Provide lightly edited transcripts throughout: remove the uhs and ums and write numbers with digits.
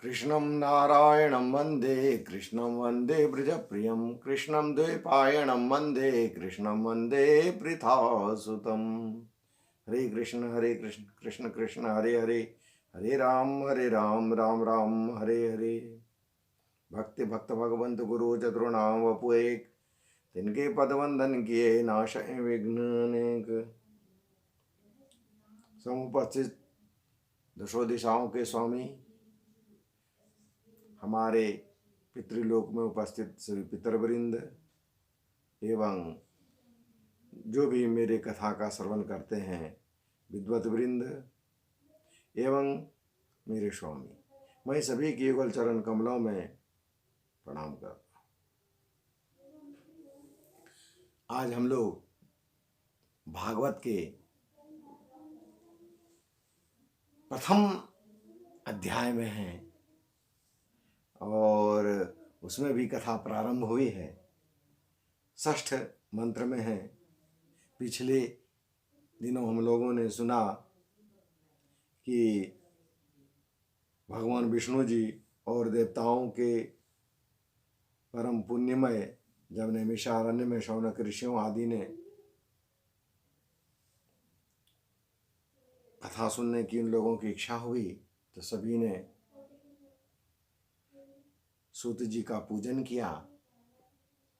कृष्णं नारायणं वन्दे कृष्णं वन्दे ब्रजप्रियं कृष्णं द्वैपायनं वन्दे कृष्णं वन्दे पृथासुतं। हरे कृष्ण कृष्ण कृष्ण हरे हरे, हरे राम राम राम हरे हरे। भक्ति भक्त भगवंत गुरु चतुर्नाम वपु एक, तिनके पद वंदन किए नाशय विघ्न अनेक। समुपस्थित दशो दिशाओं के स्वामी, हमारे पितृलोक में उपस्थित सभी पितरवृंद एवं जो भी मेरे कथा का श्रवण करते हैं विद्वत वृंद एवं मेरे स्वामी, मैं सभी के युगल चरण कमलों में प्रणाम करता हूँ। आज हम लोग भागवत के प्रथम अध्याय में हैं और उसमें भी कथा प्रारंभ हुई है। षष्ठ मंत्र में है। पिछले दिनों हम लोगों ने सुना कि भगवान विष्णु जी और देवताओं के परम पुण्यमय जब नैमिषारण्य में शौनक ऋषियों आदि ने कथा सुनने की उन लोगों की इच्छा हुई तो सभी ने सूत जी का पूजन किया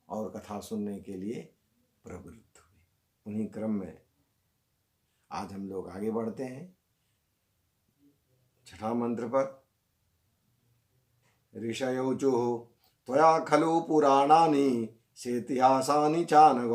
और कथा सुनने के लिए प्रवृत्त हुए। उन्हीं क्रम में आज हम लोग आगे बढ़ते हैं। छठा मंत्र पर ऋषयोचुः त्वया खलु पुराणानि सेतिहासानि चानघ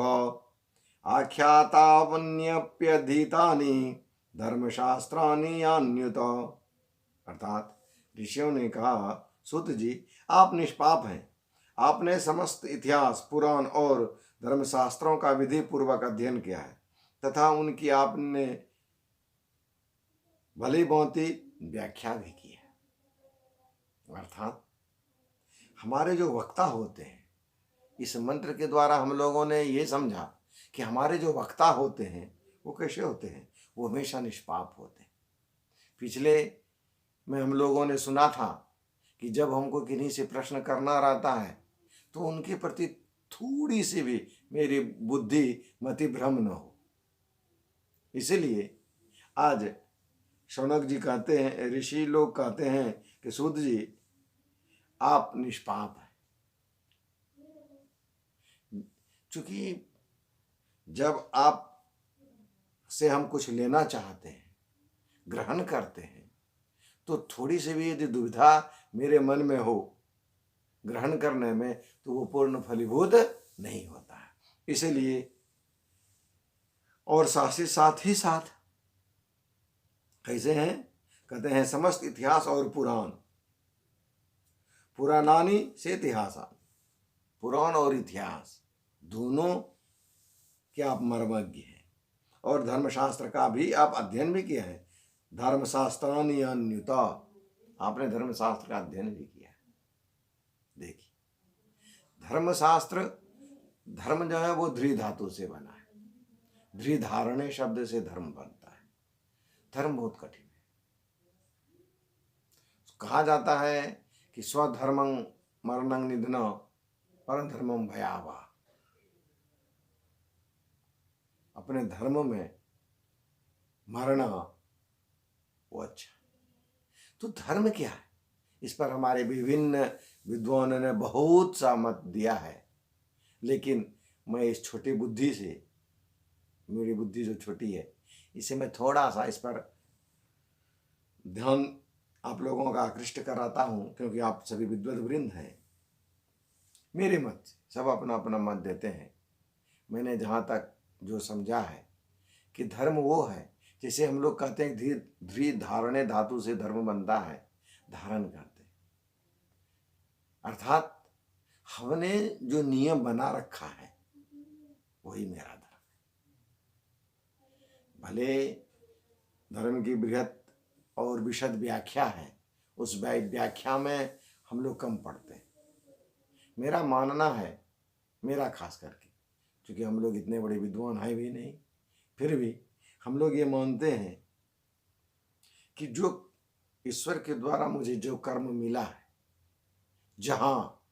आख्यातावन्यप्यधीतानि धर्मशास्त्राणि अन्युत। अर्थात ऋषियों ने कहा, सूत जी आप निष्पाप हैं। आपने समस्त इतिहास पुराण और धर्मशास्त्रों का विधि पूर्वक अध्ययन किया है तथा उनकी आपने भली भांति व्याख्या भी की है। अर्थात हमारे जो वक्ता होते हैं, इस मंत्र के द्वारा हम लोगों ने ये समझा कि हमारे जो वक्ता होते हैं वो कैसे होते हैं, वो हमेशा निष्पाप होते हैं। पिछले में हम लोगों ने सुना था कि जब हमको किन्हीं से प्रश्न करना रहता है तो उनके प्रति थोड़ी सी भी मेरी बुद्धि मति भ्रम न हो। इसीलिए आज शौनक जी कहते हैं, ऋषि लोग कहते हैं कि सूत जी आप निष्पाप हैं। चूंकि जब आप से हम कुछ लेना चाहते हैं, ग्रहण करते हैं, तो थोड़ी सी भी यदि दुविधा मेरे मन में हो ग्रहण करने में तो वो पूर्ण फलीभूत नहीं होता है। इसलिए और साथ ही साथ कैसे हैं, कहते हैं समस्त इतिहास और पुराण, पुराणानी से इतिहासा, पुराण और इतिहास दोनों के आप मर्मज्ञ हैं और धर्मशास्त्र का भी आप अध्ययन भी किया है। धर्मशास्त्राणि अन्युता, आपने धर्मशास्त्र का अध्ययन भी किया है। देखिए, धर्मशास्त्र, धर्म जो है वो ध्री धातु से बना है। ध्री धारणे शब्द से धर्म बनता है। धर्म बहुत कठिन है। कहा जाता है कि स्वधर्मं मरणं निधन परधर्मं भयावह। अपने धर्म में मरना वो अच्छा। तो धर्म क्या है, इस पर हमारे विभिन्न विद्वानों ने बहुत सा मत दिया है, लेकिन मैं इस छोटी बुद्धि से, मेरी बुद्धि जो छोटी है, इसे मैं थोड़ा सा इस पर ध्यान आप लोगों का आकृष्ट कराता हूँ, क्योंकि आप सभी विद्वत वृंद हैं। मेरे मत सब अपना अपना मत देते हैं। मैंने जहाँ तक जो समझा है कि धर्म वो है जिसे हम लोग कहते हैं ध्री धारणे धातु से धर्म बनता है, धारण करते। अर्थात हमने जो नियम बना रखा है वही मेरा धर्म है। भले धर्म की बृहत और विशद व्याख्या है, उस व्याख्या में हम लोग कम पढ़ते हैं। मेरा मानना है, मेरा खास करके, क्योंकि हम लोग इतने बड़े विद्वान हैं भी नहीं, फिर भी हम लोग ये मानते हैं कि जो ईश्वर के द्वारा मुझे जो कर्म मिला है, जहाँ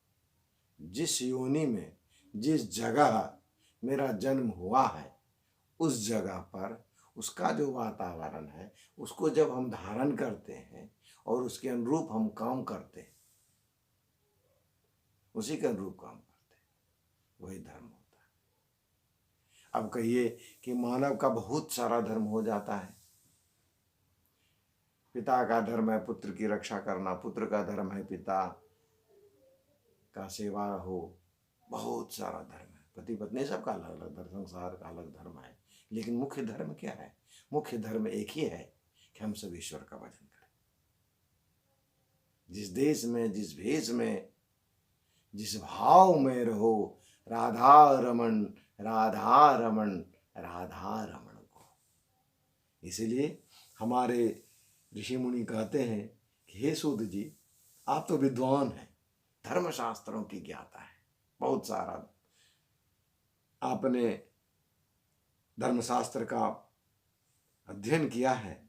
जिस योनि में जिस जगह मेरा जन्म हुआ है, उस जगह पर उसका जो वातावरण है, उसको जब हम धारण करते हैं और उसके अनुरूप हम काम करते हैं, उसी के अनुरूप काम करते हैं, वही धर्म होता है। अब कहिए कि मानव का बहुत सारा धर्म हो जाता है। पिता का धर्म है पुत्र की रक्षा करना, पुत्र का धर्म है पिता का सेवा हो, बहुत सारा धर्म है। पति पत्नी सबका अलग अलग धर्म, संसार का अलग धर्म है, लेकिन मुख्य धर्म क्या है? मुख्य धर्म एक ही है कि हम सब ईश्वर का भजन करें। जिस देश में, जिस भेष में, जिस भाव में रहो, राधा रमन राधा रमन राधा रमन को। इसलिए हमारे ऋषि मुनि कहते हैं कि हे सूत जी, आप तो विद्वान हैं, धर्मशास्त्रों की ज्ञाता है, बहुत सारा आपने धर्मशास्त्र का अध्ययन किया है,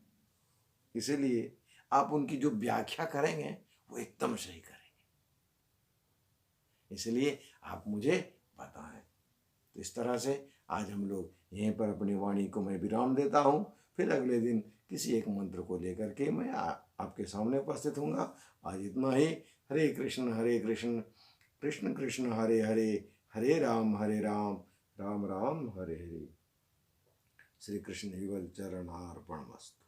इसीलिए आप उनकी जो व्याख्या करेंगे वो एकदम सही करेंगे, इसलिए आप मुझे बताएं। तो इस तरह से आज हम लोग यहीं पर अपनी वाणी को मैं विराम देता हूँ। फिर अगले दिन किसी एक मंत्र को लेकर के मैं आपके सामने उपस्थित होऊंगा। आज इतना ही। हरे कृष्ण कृष्ण कृष्ण हरे हरे, हरे राम राम राम हरे हरे। श्री कृष्ण युगल चरणार्पणमस्तु।